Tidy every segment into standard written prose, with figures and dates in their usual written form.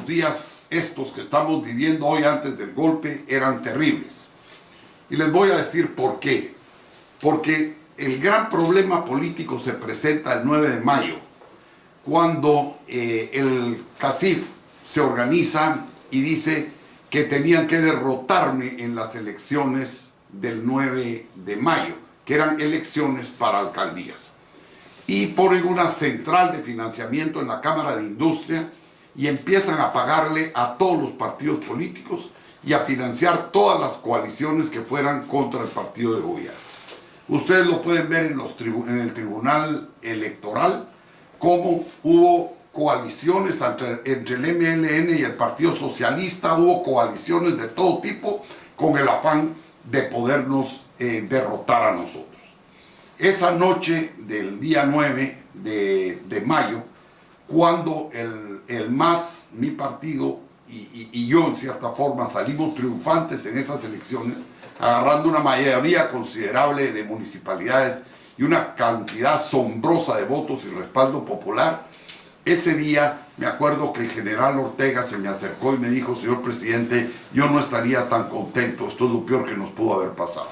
los días estos que estamos viviendo hoy antes del golpe eran terribles. Y les voy a decir por qué. Porque el gran problema político se presenta el 9 de mayo, cuando el CACIF se organiza y dice que tenían que derrotarme en las elecciones del 9 de mayo, que eran elecciones para alcaldías. Y ponen una central de financiamiento en la Cámara de Industria y empiezan a pagarle a todos los partidos políticos y a financiar todas las coaliciones que fueran contra el partido de gobierno. Ustedes lo pueden ver en el Tribunal Electoral, cómo hubo coaliciones entre el MLN y el Partido Socialista, hubo coaliciones de todo tipo con el afán de podernos derrotar a nosotros. Esa noche del día 9 de mayo, cuando el MAS, mi partido, y yo en cierta forma salimos triunfantes en esas elecciones, agarrando una mayoría considerable de municipalidades y una cantidad asombrosa de votos y respaldo popular, ese día me acuerdo que el general Ortega se me acercó y me dijo: señor presidente, yo no estaría tan contento, esto es lo peor que nos pudo haber pasado.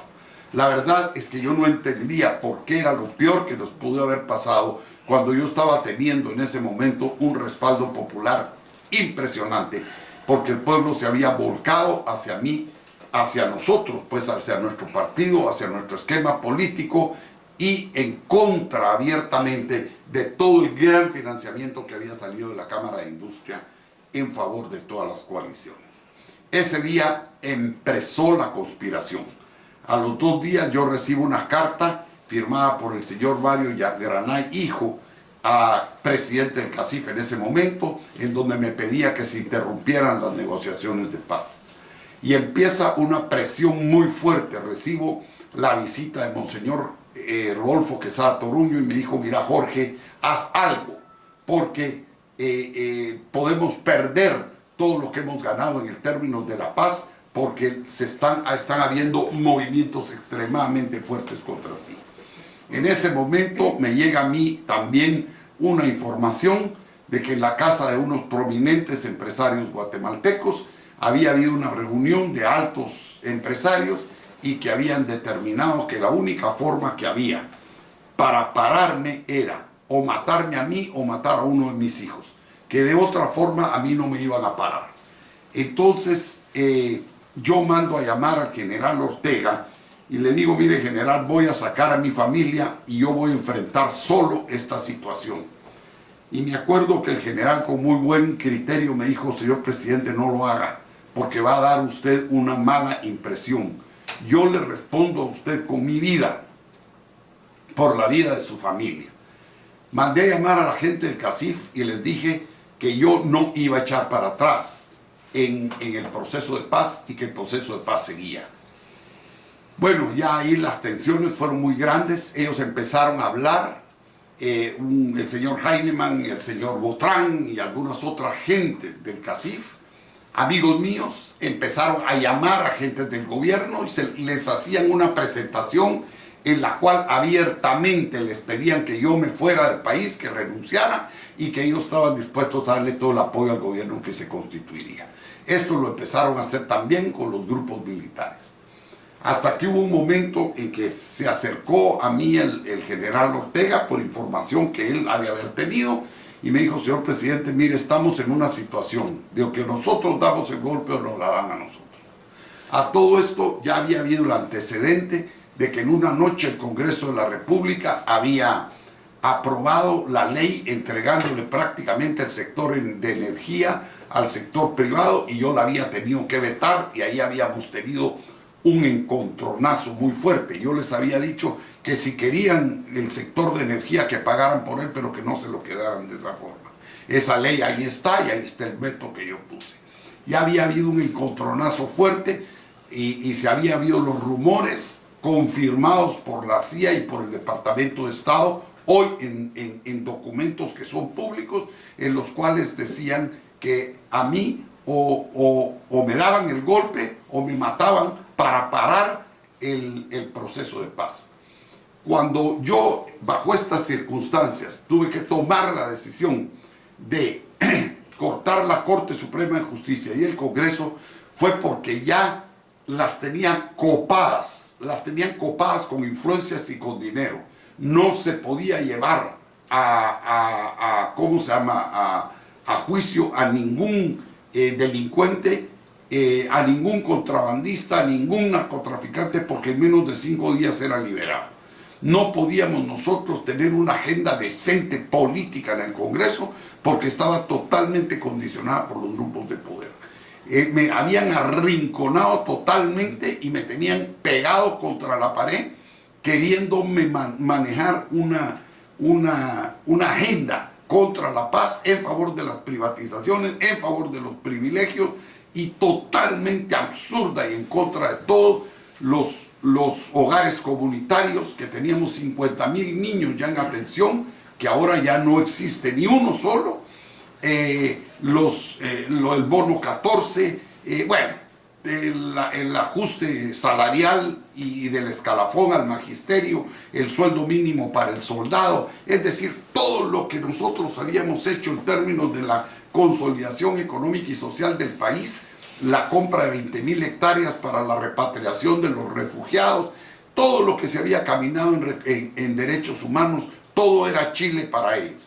La verdad es que yo no entendía por qué era lo peor que nos pudo haber pasado cuando yo estaba teniendo en ese momento un respaldo popular impresionante, porque el pueblo se había volcado hacia mí, hacia nosotros, pues hacia nuestro partido, hacia nuestro esquema político y en contra abiertamente de todo el gran financiamiento que había salido de la Cámara de Industria en favor de todas las coaliciones. Ese día empezó la conspiración. A los 2 días yo recibo una carta firmada por el señor Mario Granay, hijo, a presidente del CACIF en ese momento, en donde me pedía que se interrumpieran las negociaciones de paz. Y empieza una presión muy fuerte. Recibo la visita de Monseñor Rodolfo Quesada Toruño y me dijo: mira, Jorge, haz algo, porque podemos perder todo lo que hemos ganado en el término de la paz, porque están habiendo movimientos extremadamente fuertes contra ti. En ese momento me llega a mí también una información de que en la casa de unos prominentes empresarios guatemaltecos había habido una reunión de altos empresarios y que habían determinado que la única forma que había para pararme era o matarme a mí o matar a uno de mis hijos, que de otra forma a mí no me iban a parar. Entonces yo mando a llamar al general Ortega y le digo: mire, general, voy a sacar a mi familia y yo voy a enfrentar solo esta situación. Y me acuerdo que el general, con muy buen criterio, me dijo: señor presidente, no lo haga, porque va a dar usted una mala impresión. Yo le respondo a usted con mi vida, por la vida de su familia. Mandé a llamar a la gente del CACIF y les dije que yo no iba a echar para atrás en el proceso de paz y que el proceso de paz seguía. Bueno, ya ahí las tensiones fueron muy grandes. Ellos empezaron a hablar, el señor Heinemann y el señor Botrán y algunas otras gentes del CACIF, amigos míos, empezaron a llamar a gentes del gobierno y les hacían una presentación en la cual abiertamente les pedían que yo me fuera del país, que renunciara, y que ellos estaban dispuestos a darle todo el apoyo al gobierno que se constituiría. Esto lo empezaron a hacer también con los grupos militares. Hasta que hubo un momento en que se acercó a mí el general Ortega por información que él ha de haber tenido y me dijo: señor presidente, mire, estamos en una situación de que nosotros damos el golpe o nos la dan a nosotros. A todo esto ya había habido el antecedente de que en una noche el Congreso de la República había aprobado la ley entregándole prácticamente el sector de energía al sector privado y yo la había tenido que vetar y ahí habíamos tenido un encontronazo muy fuerte. Yo les había dicho que si querían el sector de energía que pagaran por él, pero que no se lo quedaran de esa forma. Esa ley ahí está y ahí está el veto que yo puse. Ya había habido un encontronazo fuerte y se había habido los rumores confirmados por la CIA y por el Departamento de Estado, hoy en documentos que son públicos, en los cuales decían que a mí o me daban el golpe o me mataban para parar el proceso de paz. Cuando yo, bajo estas circunstancias, tuve que tomar la decisión de cortar la Corte Suprema de Justicia y el Congreso fue porque ya las tenían copadas con influencias y con dinero. No se podía llevar ¿cómo se llama? A juicio a ningún delincuente, a ningún contrabandista, a ningún narcotraficante, porque en menos de 5 días era liberado. No podíamos nosotros tener una agenda decente política en el Congreso porque estaba totalmente condicionada por los grupos de poder. Me habían arrinconado totalmente y me tenían pegado contra la pared queriéndome manejar una agenda contra la paz, en favor de las privatizaciones, en favor de los privilegios y totalmente absurda y en contra de todos los hogares comunitarios, que teníamos 50,000 niños ya en atención, que ahora ya no existe ni uno solo, el bono 14, el ajuste salarial y del escalafón al magisterio, el sueldo mínimo para el soldado, es decir, todo lo que nosotros habíamos hecho en términos de la consolidación económica y social del país, la compra de 20,000 hectáreas para la repatriación de los refugiados, todo lo que se había caminado en derechos humanos, todo era Chile para ellos.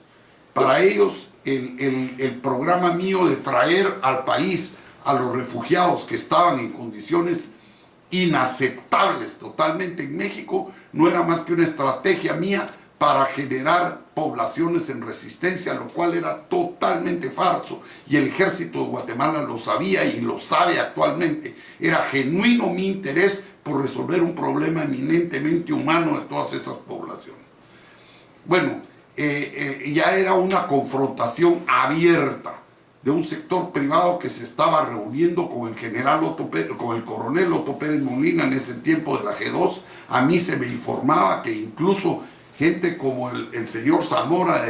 Para ellos, el programa mío de traer al país a los refugiados que estaban en condiciones inaceptables totalmente en México, no era más que una estrategia mía para generar poblaciones en resistencia, lo cual era totalmente falso, y el ejército de Guatemala lo sabía y lo sabe actualmente. Era genuino mi interés por resolver un problema eminentemente humano de todas estas poblaciones. Bueno, ya era una confrontación abierta de un sector privado que se estaba reuniendo con el general con el coronel Otto Pérez Molina en ese tiempo de la G2. A mí se me informaba que incluso gente como el señor Zamora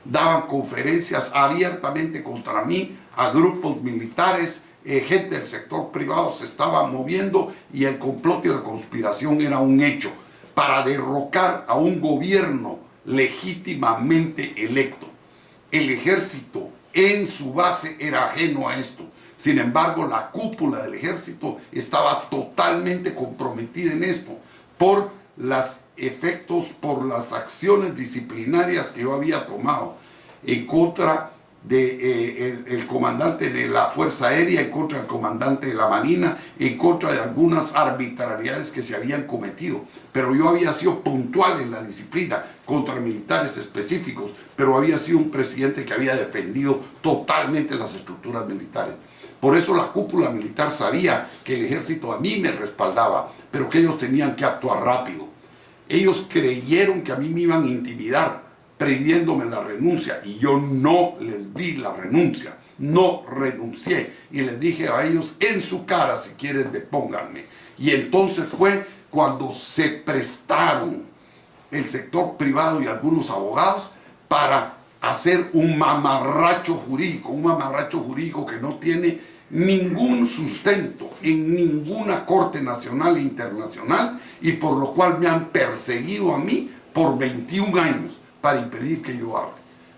daban conferencias abiertamente contra mí a grupos militares, gente del sector privado se estaba moviendo y el complot y la conspiración era un hecho para derrocar a un gobierno legítimamente electo. El ejército en su base era ajeno a esto. Sin embargo, la cúpula del ejército estaba totalmente comprometida en esto por los efectos, por las acciones disciplinarias que yo había tomado en contra del comandante de la Fuerza Aérea, en contra del comandante de la Marina, en contra de algunas arbitrariedades que se habían cometido. Pero yo había sido puntual en la disciplina contra militares específicos, pero había sido un presidente que había defendido totalmente las estructuras militares. Por eso la cúpula militar sabía que el ejército a mí me respaldaba, pero que ellos tenían que actuar rápido. Ellos creyeron que a mí me iban a intimidar, pidiéndome la renuncia, y yo no les di la renuncia, no renuncié, y les dije a ellos en su cara: si quieren depónganme. Y entonces fue cuando se prestaron el sector privado y algunos abogados para hacer un mamarracho jurídico que no tiene ningún sustento en ninguna corte nacional e internacional, y por lo cual me han perseguido a mí por 21 años para impedir que yo hable.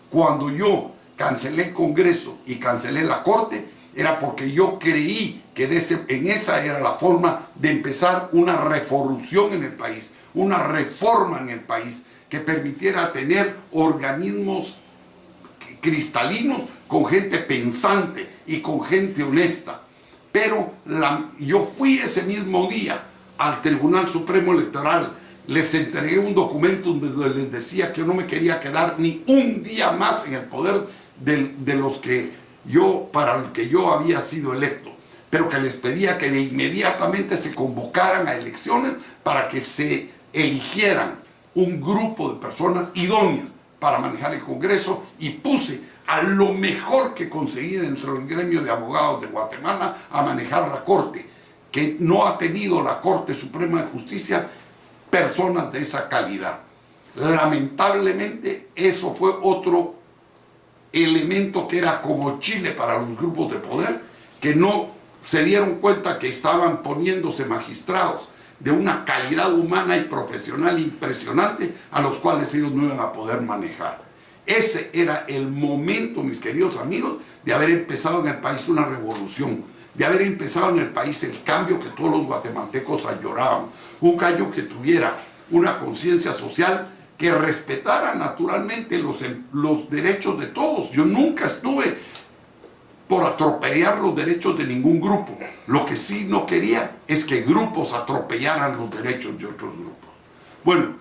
Cuando yo cancelé el Congreso y cancelé la Corte, era porque yo creí que en esa era la forma de empezar una revolución en el país, una reforma en el país que permitiera tener organismos cristalinos con gente pensante y con gente honesta. Pero yo fui ese mismo día al Tribunal Supremo Electoral, les entregué un documento donde les decía que yo no me quería quedar ni un día más en el poder de los para el que yo había sido electo, pero que les pedía que de inmediatamente se convocaran a elecciones para que se eligieran un grupo de personas idóneas para manejar el Congreso, y puse a lo mejor que conseguí dentro del gremio de abogados de Guatemala a manejar la Corte, que no ha tenido la Corte Suprema de Justicia personas de esa calidad. Lamentablemente, eso fue otro elemento que era como Chile para los grupos de poder, que no se dieron cuenta que estaban poniéndose magistrados de una calidad humana y profesional impresionante, a los cuales ellos no iban a poder manejar. Ese era el momento, mis queridos amigos, de haber empezado en el país una revolución, de haber empezado en el país el cambio que todos los guatemaltecos añoraban, un cambio que tuviera una conciencia social que respetara naturalmente los derechos de todos. Yo nunca estuve por atropellar los derechos de ningún grupo. Lo que sí no quería es que grupos atropellaran los derechos de otros grupos. Bueno,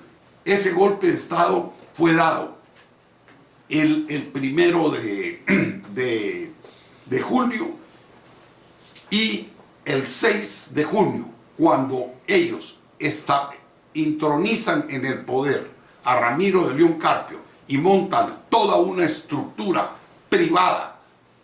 ese golpe de Estado fue dado el 1 de julio, y el 6 de junio, cuando ellos intronizan en el poder a Ramiro de León Carpio y montan toda una estructura privada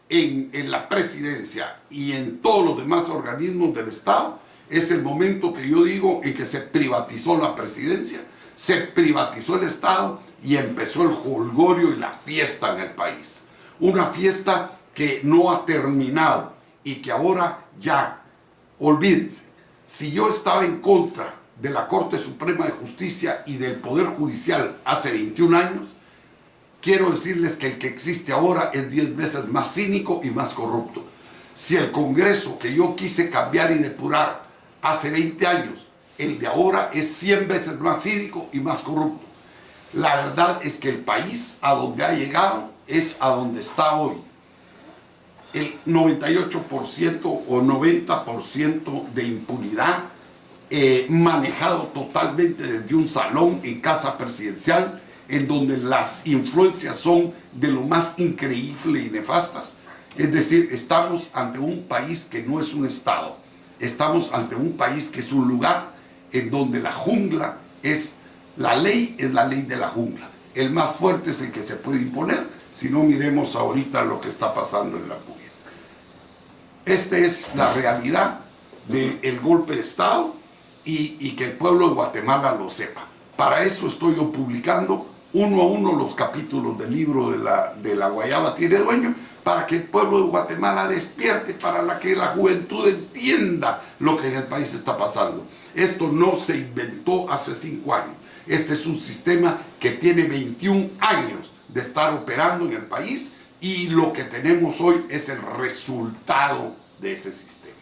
en la presidencia y en todos los demás organismos del Estado, es el momento que yo digo en que se privatizó la presidencia, se privatizó el Estado y empezó el jolgorio y la fiesta en el país. Una fiesta que no ha terminado y que ahora ya, olvídense, si yo estaba en contra de la Corte Suprema de Justicia y del Poder Judicial hace 21 años, quiero decirles que el que existe ahora es 10 veces más cínico y más corrupto. Si el Congreso que yo quise cambiar y depurar hace 20 años, el de ahora es 100 veces más cínico y más corrupto. La verdad es que el país a donde ha llegado es a donde está hoy. El 98% o 90% de impunidad, manejado totalmente desde un salón en casa presidencial, en donde las influencias son de lo más increíble y nefastas. Es decir, estamos ante un país que no es un Estado. Estamos ante un país que es un lugar en donde la jungla es la ley de la jungla. El más fuerte es el que se puede imponer. Si no, miremos ahorita lo que está pasando en la Puya. Esta es la realidad del golpe de Estado, y que el pueblo de Guatemala lo sepa. Para eso estoy yo publicando uno a uno los capítulos del libro de la Guayaba tiene dueño, para que el pueblo de Guatemala despierte, para que la juventud entienda lo que en el país está pasando. Esto no se inventó hace 5 años. Este es un sistema que tiene 21 años de estar operando en el país, y lo que tenemos hoy es el resultado de ese sistema.